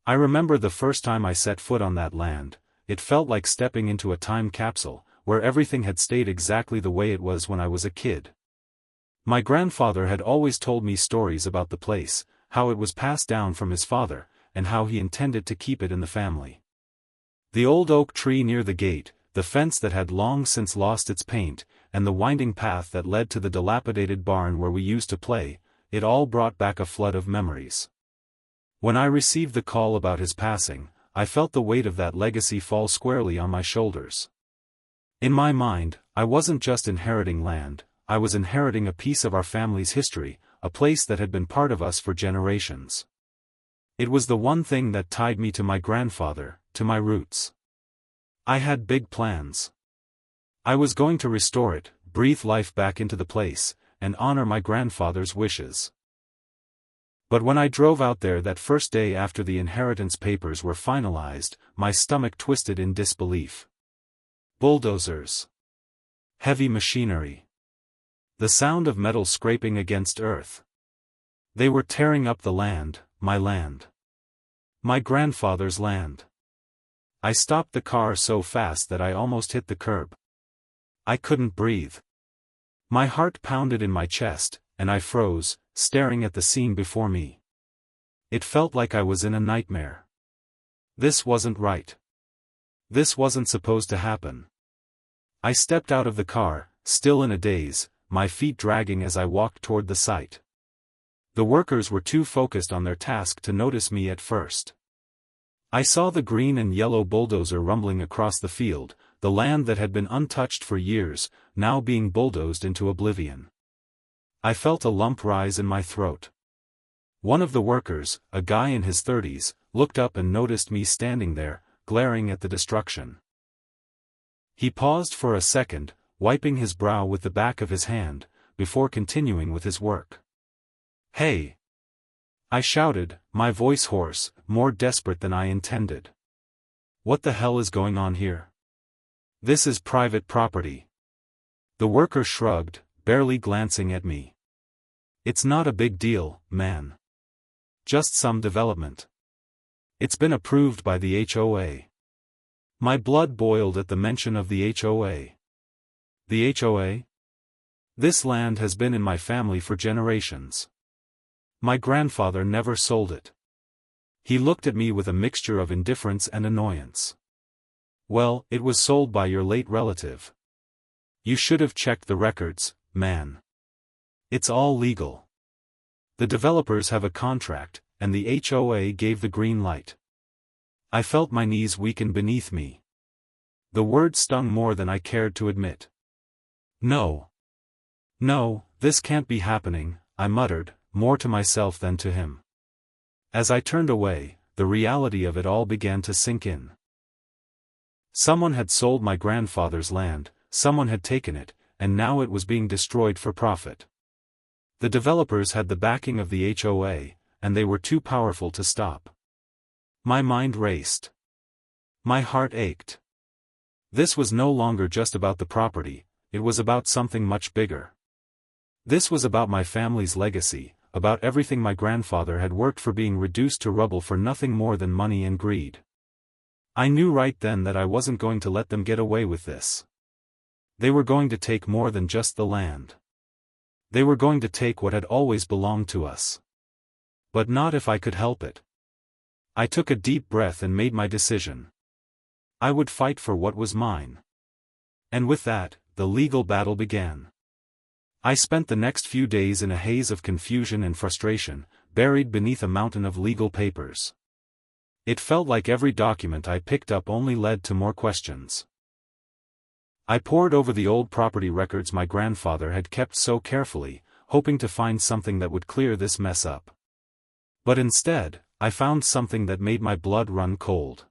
I remember the first time I set foot on that land. It felt like stepping into a time capsule, where everything had stayed exactly the way it was when I was a kid. My grandfather had always told me stories about the place, how it was passed down from his father, and how he intended to keep it in the family. The old oak tree near the gate, the fence that had long since lost its paint, and the winding path that led to the dilapidated barn where we used to play, it all brought back a flood of memories. When I received the call about his passing, I felt the weight of that legacy fall squarely on my shoulders. In my mind, I wasn't just inheriting land, I was inheriting a piece of our family's history, a place that had been part of us for generations. It was the one thing that tied me to my grandfather, to my roots. I had big plans. I was going to restore it, breathe life back into the place, and honor my grandfather's wishes. But when I drove out there that first day after the inheritance papers were finalized, my stomach twisted in disbelief. Bulldozers. Heavy machinery. The sound of metal scraping against earth. They were tearing up the land, my land. My grandfather's land. I stopped the car so fast that I almost hit the curb. I couldn't breathe. My heart pounded in my chest, and I froze, staring at the scene before me. It felt like I was in a nightmare. This wasn't right. This wasn't supposed to happen. I stepped out of the car, still in a daze, my feet dragging as I walked toward the site. The workers were too focused on their task to notice me at first. I saw the green and yellow bulldozer rumbling across the field, the land that had been untouched for years, now being bulldozed into oblivion. I felt a lump rise in my throat. One of the workers, a guy in his 30s, looked up and noticed me standing there, glaring at the destruction. He paused for a second, wiping his brow with the back of his hand, before continuing with his work. "Hey!" I shouted, my voice hoarse, more desperate than I intended. "What the hell is going on here? This is private property." The worker shrugged, barely glancing at me. "It's not a big deal, man. Just some development. It's been approved by the HOA." My blood boiled at the mention of the HOA. The HOA? This land has been in my family for generations. My grandfather never sold it. He looked at me with a mixture of indifference and annoyance. "Well, it was sold by your late relative. You should have checked the records, man. It's all legal. The developers have a contract, and the HOA gave the green light." I felt my knees weaken beneath me. The word stung more than I cared to admit. "No. No, this can't be happening," I muttered, more to myself than to him. As I turned away, the reality of it all began to sink in. Someone had sold my grandfather's land, someone had taken it, and now it was being destroyed for profit. The developers had the backing of the HOA, and they were too powerful to stop. My mind raced. My heart ached. This was no longer just about the property, it was about something much bigger. This was about my family's legacy, about everything my grandfather had worked for being reduced to rubble for nothing more than money and greed. I knew right then that I wasn't going to let them get away with this. They were going to take more than just the land. They were going to take what had always belonged to us. But not if I could help it. I took a deep breath and made my decision. I would fight for what was mine. And with that, the legal battle began. I spent the next few days in a haze of confusion and frustration, buried beneath a mountain of legal papers. It felt like every document I picked up only led to more questions. I pored over the old property records my grandfather had kept so carefully, hoping to find something that would clear this mess up. But instead, I found something that made my blood run cold.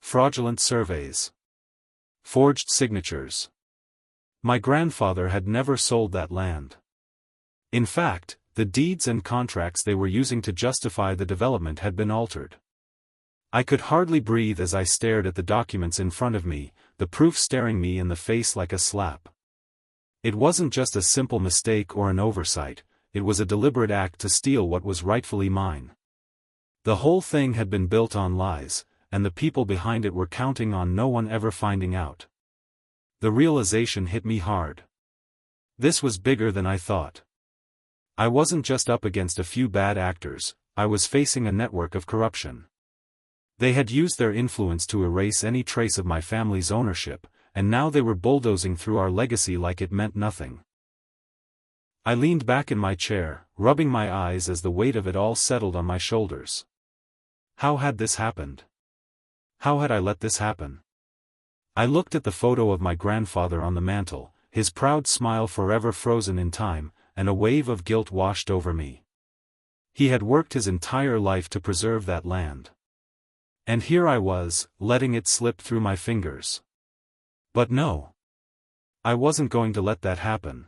Fraudulent surveys. Forged signatures. My grandfather had never sold that land. In fact, the deeds and contracts they were using to justify the development had been altered. I could hardly breathe as I stared at the documents in front of me, the proof staring me in the face like a slap. It wasn't just a simple mistake or an oversight, it was a deliberate act to steal what was rightfully mine. The whole thing had been built on lies, and the people behind it were counting on no one ever finding out. The realization hit me hard. This was bigger than I thought. I wasn't just up against a few bad actors, I was facing a network of corruption. They had used their influence to erase any trace of my family's ownership, and now they were bulldozing through our legacy like it meant nothing. I leaned back in my chair, rubbing my eyes as the weight of it all settled on my shoulders. How had this happened? How had I let this happen? I looked at the photo of my grandfather on the mantel, his proud smile forever frozen in time, and a wave of guilt washed over me. He had worked his entire life to preserve that land. And here I was, letting it slip through my fingers. But no. I wasn't going to let that happen.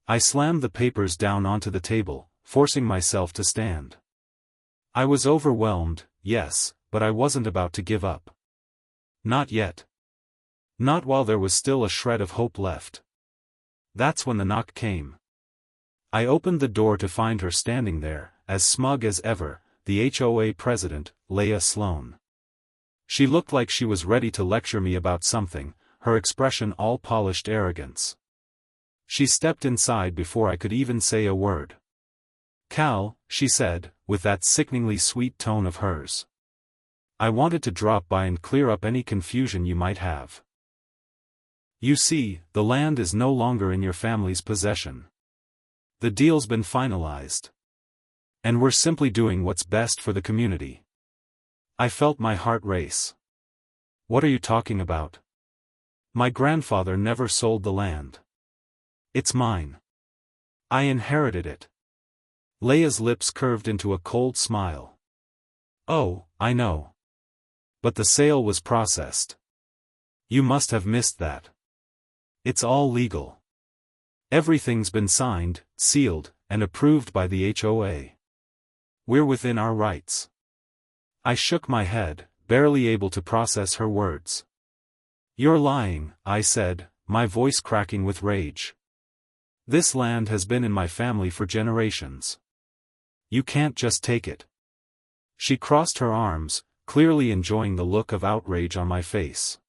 I slammed the papers down onto the table, forcing myself to stand. I was overwhelmed, yes, but I wasn't about to give up. Not yet. Not while there was still a shred of hope left. That's when the knock came. I opened the door to find her standing there, as smug as ever, the HOA president, Leah Sloan. She looked like she was ready to lecture me about something, her expression all polished arrogance. She stepped inside before I could even say a word. "Cal," she said, with that sickeningly sweet tone of hers. "I wanted to drop by and clear up any confusion you might have. You see, the land is no longer in your family's possession. The deal's been finalized. And we're simply doing what's best for the community." I felt my heart race. "What are you talking about? My grandfather never sold the land. It's mine. I inherited it." Leah's lips curved into a cold smile. "Oh, I know. But the sale was processed. You must have missed that. It's all legal. Everything's been signed, sealed, and approved by the HOA. We're within our rights." I shook my head, barely able to process her words. "You're lying," I said, my voice cracking with rage. "This land has been in my family for generations. You can't just take it." She crossed her arms, clearly enjoying the look of outrage on my face.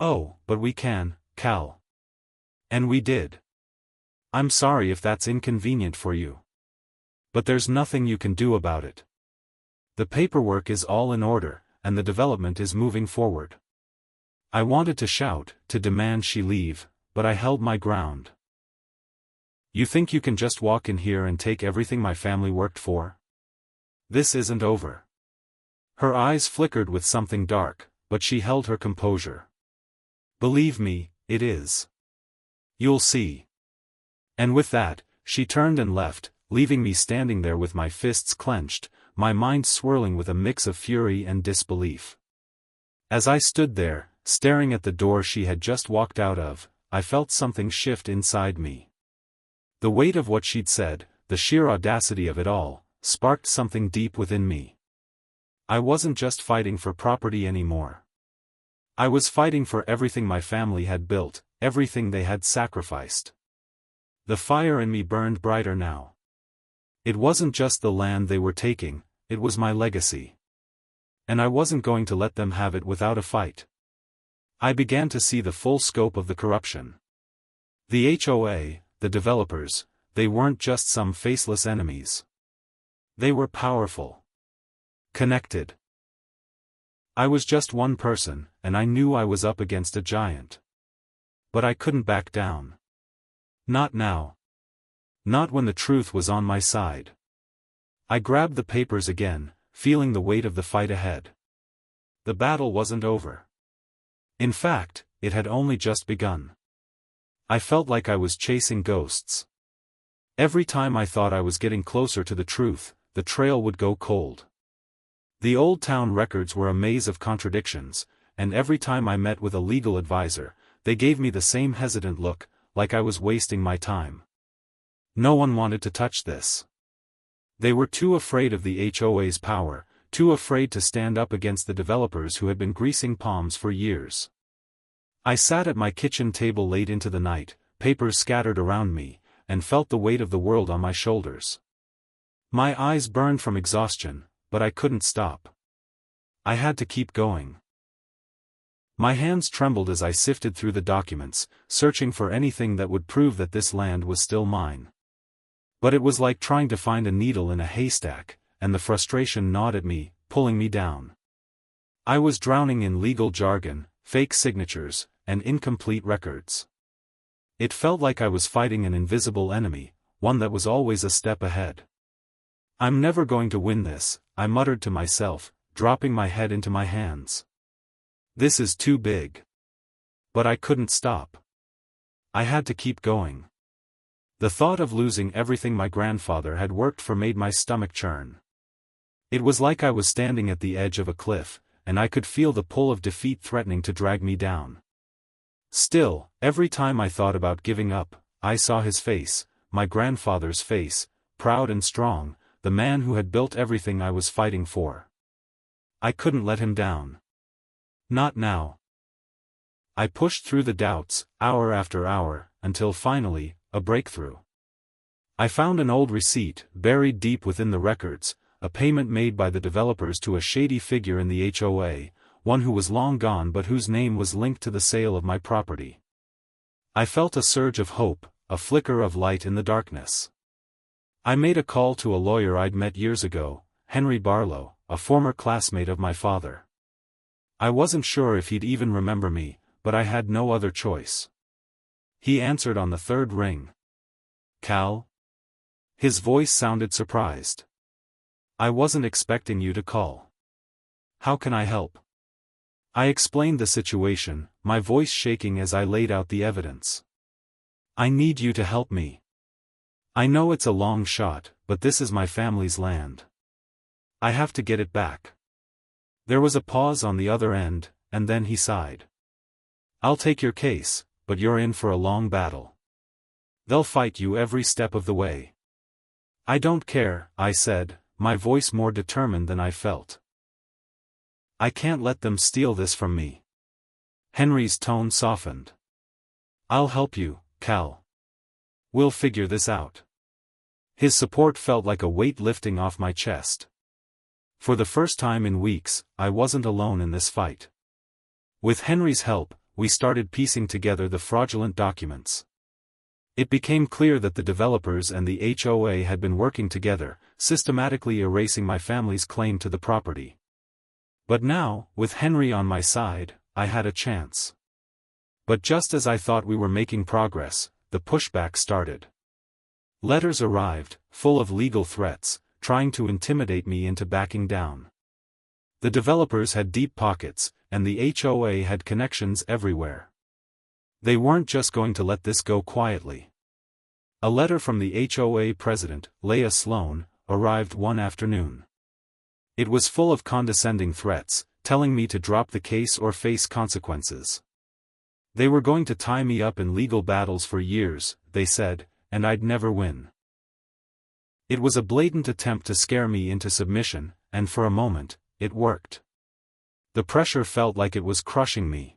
"Oh, but we can, Cal. And we did. I'm sorry if that's inconvenient for you. But there's nothing you can do about it. The paperwork is all in order, and the development is moving forward." I wanted to shout, to demand she leave, but I held my ground. "You think you can just walk in here and take everything my family worked for? This isn't over." Her eyes flickered with something dark, but she held her composure. "Believe me, it is. You'll see." And with that, she turned and left, leaving me standing there with my fists clenched, my mind swirling with a mix of fury and disbelief. As I stood there, staring at the door she had just walked out of, I felt something shift inside me. The weight of what she'd said, the sheer audacity of it all, sparked something deep within me. I wasn't just fighting for property anymore. I was fighting for everything my family had built, everything they had sacrificed. The fire in me burned brighter now. It wasn't just the land they were taking, it was my legacy. And I wasn't going to let them have it without a fight. I began to see the full scope of the corruption. The HOA, the developers, they weren't just some faceless enemies. They were powerful. Connected. I was just one person, and I knew I was up against a giant. But I couldn't back down. Not now. Not when the truth was on my side. I grabbed the papers again, feeling the weight of the fight ahead. The battle wasn't over. In fact, it had only just begun. I felt like I was chasing ghosts. Every time I thought I was getting closer to the truth, the trail would go cold. The old town records were a maze of contradictions, and every time I met with a legal advisor, they gave me the same hesitant look, like I was wasting my time. No one wanted to touch this. They were too afraid of the HOA's power, too afraid to stand up against the developers who had been greasing palms for years. I sat at my kitchen table late into the night, papers scattered around me, and felt the weight of the world on my shoulders. My eyes burned from exhaustion, but I couldn't stop. I had to keep going. My hands trembled as I sifted through the documents, searching for anything that would prove that this land was still mine. But it was like trying to find a needle in a haystack, and the frustration gnawed at me, pulling me down. I was drowning in legal jargon, fake signatures, and incomplete records. It felt like I was fighting an invisible enemy, one that was always a step ahead. I'm never going to win this, I muttered to myself, dropping my head into my hands. This is too big. But I couldn't stop. I had to keep going. The thought of losing everything my grandfather had worked for made my stomach churn. It was like I was standing at the edge of a cliff, and I could feel the pull of defeat threatening to drag me down. Still, every time I thought about giving up, I saw his face, my grandfather's face, proud and strong, the man who had built everything I was fighting for. I couldn't let him down. Not now. I pushed through the doubts, hour after hour, until finally, a breakthrough. I found an old receipt, buried deep within the records, a payment made by the developers to a shady figure in the HOA, one who was long gone but whose name was linked to the sale of my property. I felt a surge of hope, a flicker of light in the darkness. I made a call to a lawyer I'd met years ago, Henry Barlow, a former classmate of my father. I wasn't sure if he'd even remember me, but I had no other choice. He answered on the third ring. "Cal?" His voice sounded surprised. "I wasn't expecting you to call. How can I help?" I explained the situation, my voice shaking as I laid out the evidence. "I need you to help me. I know it's a long shot, but this is my family's land. I have to get it back." There was a pause on the other end, and then he sighed. "I'll take your case, but you're in for a long battle. They'll fight you every step of the way." "I don't care," I said, my voice more determined than I felt. "I can't let them steal this from me." Henry's tone softened. "I'll help you, Cal. We'll figure this out." His support felt like a weight lifting off my chest. For the first time in weeks, I wasn't alone in this fight. With Henry's help, we started piecing together the fraudulent documents. It became clear that the developers and the HOA had been working together, systematically erasing my family's claim to the property. But now, with Henry on my side, I had a chance. But just as I thought we were making progress, the pushback started. Letters arrived, full of legal threats, trying to intimidate me into backing down. The developers had deep pockets, and the HOA had connections everywhere. They weren't just going to let this go quietly. A letter from the HOA president, Leah Sloan, arrived one afternoon. It was full of condescending threats, telling me to drop the case or face consequences. They were going to tie me up in legal battles for years, they said, and I'd never win. It was a blatant attempt to scare me into submission, and for a moment, it worked. The pressure felt like it was crushing me.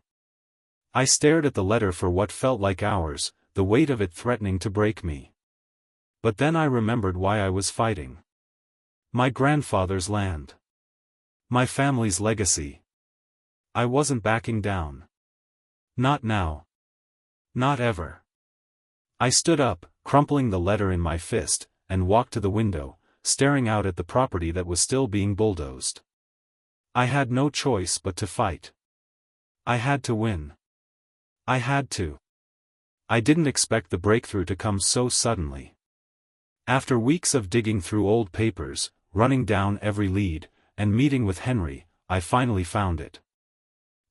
I stared at the letter for what felt like hours, the weight of it threatening to break me. But then I remembered why I was fighting. My grandfather's land. My family's legacy. I wasn't backing down. Not now. Not ever. I stood up, crumpling the letter in my fist, and walked to the window, staring out at the property that was still being bulldozed. I had no choice but to fight. I had to win. I had to. I didn't expect the breakthrough to come so suddenly. After weeks of digging through old papers, running down every lead, and meeting with Henry, I finally found it.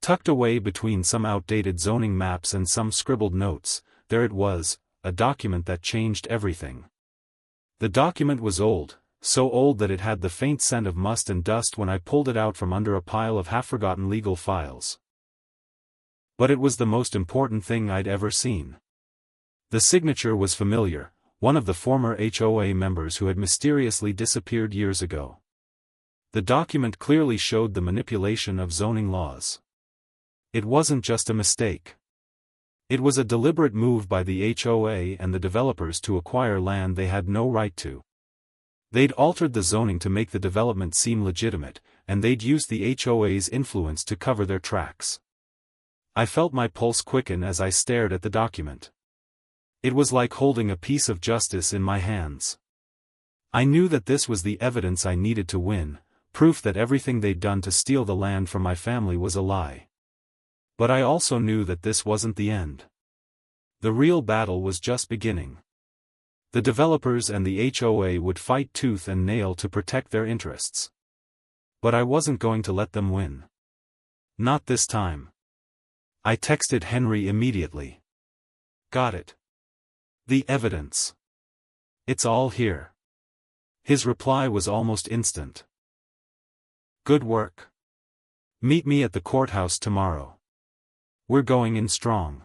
Tucked away between some outdated zoning maps and some scribbled notes, there it was, a document that changed everything. The document was old, so old that it had the faint scent of must and dust when I pulled it out from under a pile of half-forgotten legal files. But it was the most important thing I'd ever seen. The signature was familiar, one of the former HOA members who had mysteriously disappeared years ago. The document clearly showed the manipulation of zoning laws. It wasn't just a mistake. It was a deliberate move by the HOA and the developers to acquire land they had no right to. They'd altered the zoning to make the development seem legitimate, and they'd used the HOA's influence to cover their tracks. I felt my pulse quicken as I stared at the document. It was like holding a piece of justice in my hands. I knew that this was the evidence I needed to win, proof that everything they'd done to steal the land from my family was a lie. But I also knew that this wasn't the end. The real battle was just beginning. The developers and the HOA would fight tooth and nail to protect their interests. But I wasn't going to let them win. Not this time. I texted Henry immediately. Got it. The evidence. It's all here. His reply was almost instant. Good work. Meet me at the courthouse tomorrow. We're going in strong.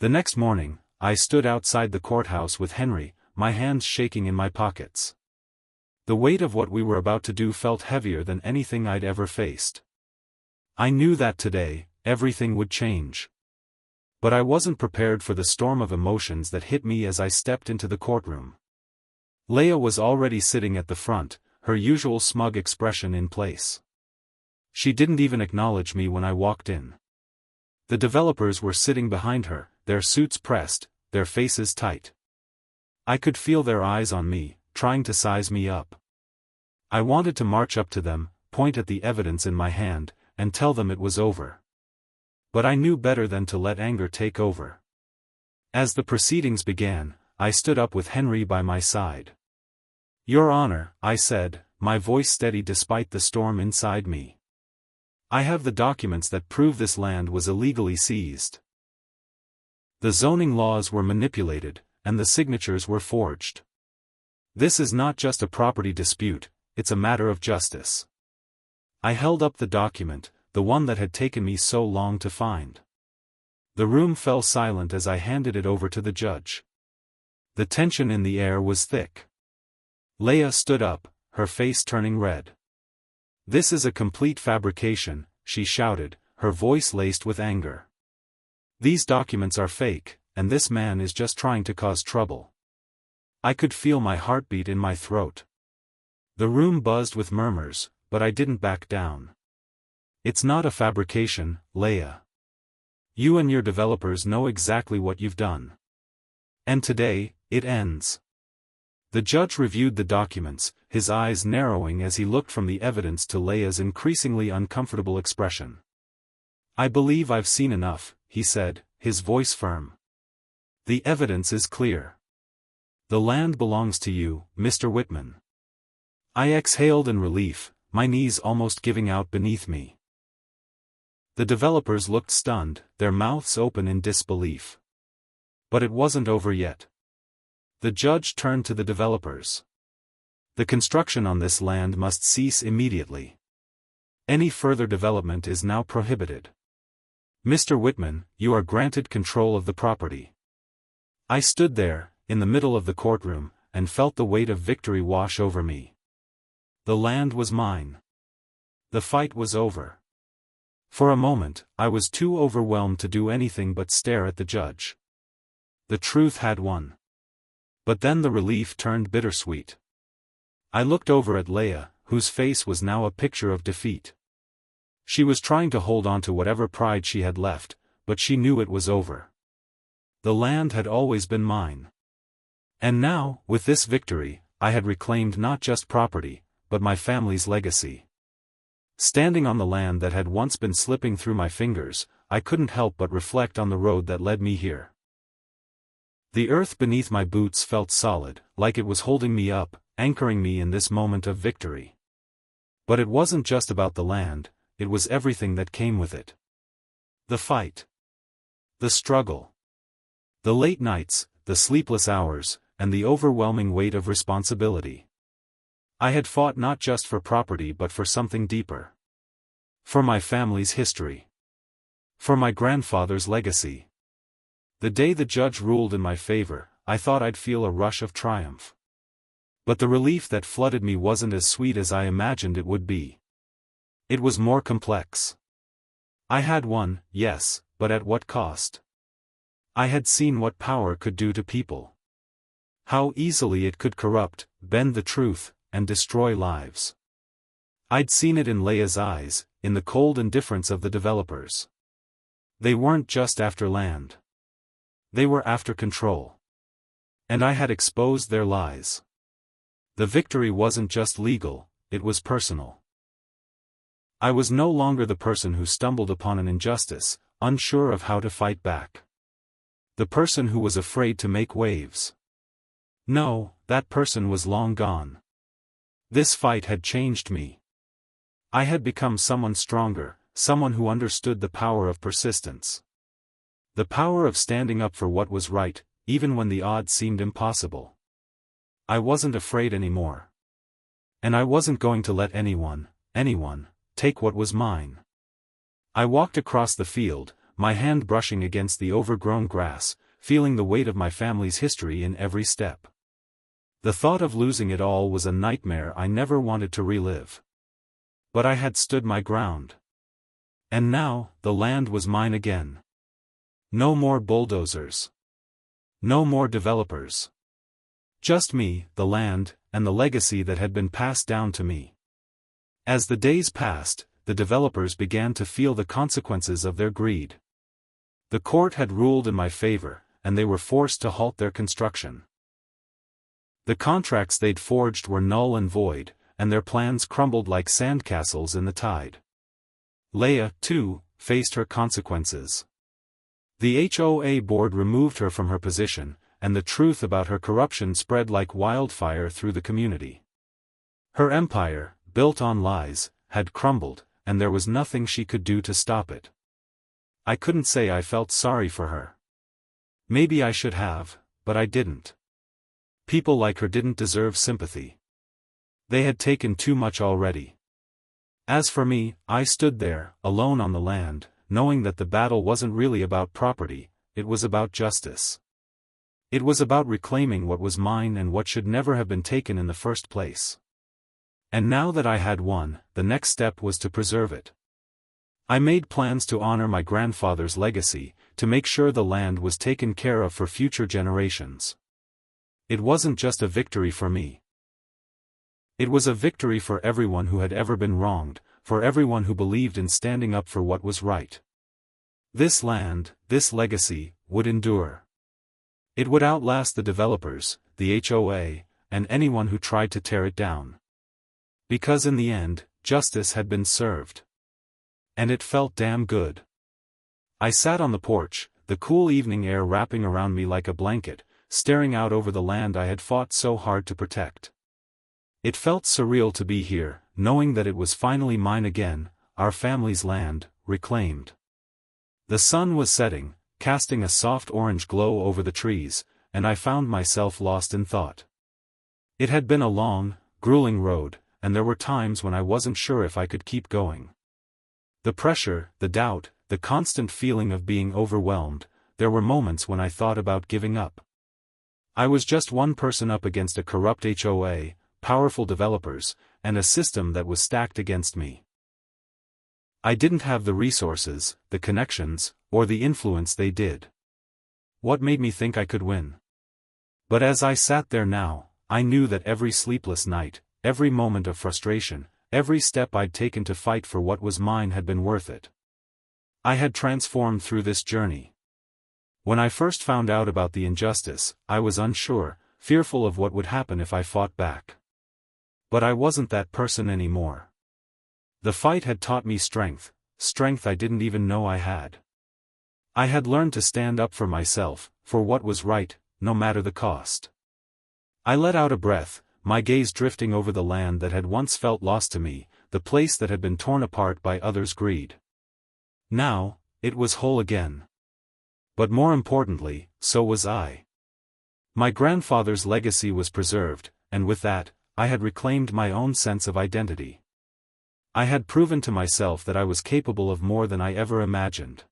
The next morning, I stood outside the courthouse with Henry, my hands shaking in my pockets. The weight of what we were about to do felt heavier than anything I'd ever faced. I knew that today, everything would change. But I wasn't prepared for the storm of emotions that hit me as I stepped into the courtroom. Leah was already sitting at the front, her usual smug expression in place. She didn't even acknowledge me when I walked in. The developers were sitting behind her, their suits pressed, their faces tight. I could feel their eyes on me, trying to size me up. I wanted to march up to them, point at the evidence in my hand, and tell them it was over. But I knew better than to let anger take over. As the proceedings began, I stood up with Henry by my side. Your Honor, I said, my voice steady despite the storm inside me. I have the documents that prove this land was illegally seized. The zoning laws were manipulated, and the signatures were forged. This is not just a property dispute, it's a matter of justice. I held up the document, the one that had taken me so long to find. The room fell silent as I handed it over to the judge. The tension in the air was thick. Leah stood up, her face turning red. This is a complete fabrication, she shouted, her voice laced with anger. These documents are fake, and this man is just trying to cause trouble. I could feel my heartbeat in my throat. The room buzzed with murmurs, but I didn't back down. It's not a fabrication, Leah. You and your developers know exactly what you've done. And today, it ends. The judge reviewed the documents, his eyes narrowing as he looked from the evidence to Leah's increasingly uncomfortable expression. I believe I've seen enough, he said, his voice firm. The evidence is clear. The land belongs to you, Mr. Whitman. I exhaled in relief, my knees almost giving out beneath me. The developers looked stunned, their mouths open in disbelief. But it wasn't over yet. The judge turned to the developers. The construction on this land must cease immediately. Any further development is now prohibited. Mr. Whitman, you are granted control of the property. I stood there, in the middle of the courtroom, and felt the weight of victory wash over me. The land was mine. The fight was over. For a moment, I was too overwhelmed to do anything but stare at the judge. The truth had won. But then the relief turned bittersweet. I looked over at Leah, whose face was now a picture of defeat. She was trying to hold on to whatever pride she had left, but she knew it was over. The land had always been mine. And now, with this victory, I had reclaimed not just property, but my family's legacy. Standing on the land that had once been slipping through my fingers, I couldn't help but reflect on the road that led me here. The earth beneath my boots felt solid, like it was holding me up, anchoring me in this moment of victory. But it wasn't just about the land, it was everything that came with it. The fight. The struggle. The late nights, the sleepless hours, and the overwhelming weight of responsibility. I had fought not just for property but for something deeper. For my family's history. For my grandfather's legacy. The day the judge ruled in my favor, I thought I'd feel a rush of triumph. But the relief that flooded me wasn't as sweet as I imagined it would be. It was more complex. I had won, yes, but at what cost? I had seen what power could do to people. How easily it could corrupt, bend the truth, and destroy lives. I'd seen it in Leia's eyes, in the cold indifference of the developers. They weren't just after land. They were after control. And I had exposed their lies. The victory wasn't just legal, it was personal. I was no longer the person who stumbled upon an injustice, unsure of how to fight back. The person who was afraid to make waves. No, that person was long gone. This fight had changed me. I had become someone stronger, someone who understood the power of persistence. The power of standing up for what was right, even when the odds seemed impossible. I wasn't afraid anymore. And I wasn't going to let anyone, take what was mine. I walked across the field, my hand brushing against the overgrown grass, feeling the weight of my family's history in every step. The thought of losing it all was a nightmare I never wanted to relive. But I had stood my ground. And now, the land was mine again. No more bulldozers. No more developers. Just me, the land, and the legacy that had been passed down to me. As the days passed, the developers began to feel the consequences of their greed. The court had ruled in my favor, and they were forced to halt their construction. The contracts they'd forged were null and void, and their plans crumbled like sandcastles in the tide. Leia, too, faced her consequences. The HOA board removed her from her position, and the truth about her corruption spread like wildfire through the community. Her empire, built on lies, had crumbled, and there was nothing she could do to stop it. I couldn't say I felt sorry for her. Maybe I should have, but I didn't. People like her didn't deserve sympathy. They had taken too much already. As for me, I stood there, alone on the land, knowing that the battle wasn't really about property, it was about justice. It was about reclaiming what was mine and what should never have been taken in the first place. And now that I had won, the next step was to preserve it. I made plans to honor my grandfather's legacy, to make sure the land was taken care of for future generations. It wasn't just a victory for me. It was a victory for everyone who had ever been wronged, for everyone who believed in standing up for what was right. This land, this legacy, would endure. It would outlast the developers, the HOA, and anyone who tried to tear it down. Because in the end, justice had been served. And it felt damn good. I sat on the porch, the cool evening air wrapping around me like a blanket, staring out over the land I had fought so hard to protect. It felt surreal to be here, knowing that it was finally mine again, our family's land, reclaimed. The sun was setting, casting a soft orange glow over the trees, and I found myself lost in thought. It had been a long, grueling road, and there were times when I wasn't sure if I could keep going. The pressure, the doubt, the constant feeling of being overwhelmed, there were moments when I thought about giving up. I was just one person up against a corrupt HOA, powerful developers, and a system that was stacked against me. I didn't have the resources, the connections, or the influence they did. What made me think I could win? But as I sat there now, I knew that every sleepless night, every moment of frustration, every step I'd taken to fight for what was mine had been worth it. I had transformed through this journey. When I first found out about the injustice, I was unsure, fearful of what would happen if I fought back. But I wasn't that person anymore. The fight had taught me strength I didn't even know I had. I had learned to stand up for myself, for what was right, no matter the cost. I let out a breath, my gaze drifting over the land that had once felt lost to me, the place that had been torn apart by others' greed. Now, it was whole again. But more importantly, so was I. My grandfather's legacy was preserved, and with that, I had reclaimed my own sense of identity. I had proven to myself that I was capable of more than I ever imagined.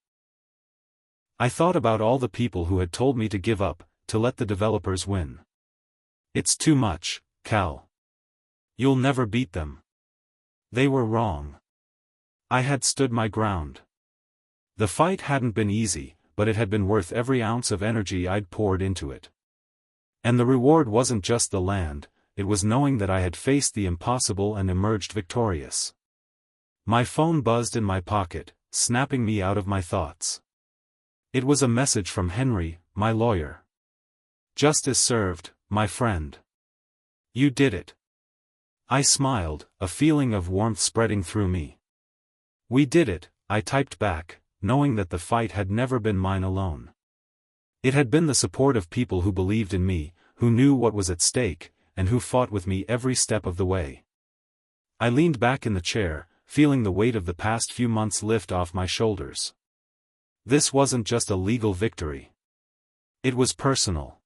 I thought about all the people who had told me to give up, to let the developers win. It's too much, Cal. You'll never beat them. They were wrong. I had stood my ground. The fight hadn't been easy, but it had been worth every ounce of energy I'd poured into it. And the reward wasn't just the land, it was knowing that I had faced the impossible and emerged victorious. My phone buzzed in my pocket, snapping me out of my thoughts. It was a message from Henry, my lawyer. "Justice served, my friend. You did it." I smiled, a feeling of warmth spreading through me. "We did it," I typed back, knowing that the fight had never been mine alone. It had been the support of people who believed in me, who knew what was at stake, and who fought with me every step of the way. I leaned back in the chair, feeling the weight of the past few months lift off my shoulders. This wasn't just a legal victory. It was personal.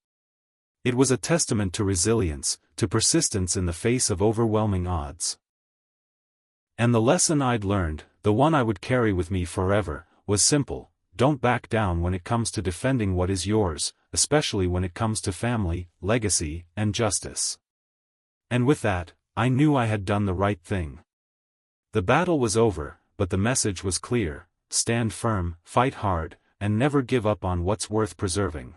It was a testament to resilience, to persistence in the face of overwhelming odds. And the lesson I'd learned, the one I would carry with me forever, was simple: don't back down when it comes to defending what is yours, especially when it comes to family, legacy, and justice. And with that, I knew I had done the right thing. The battle was over, but the message was clear: stand firm, fight hard, and never give up on what's worth preserving.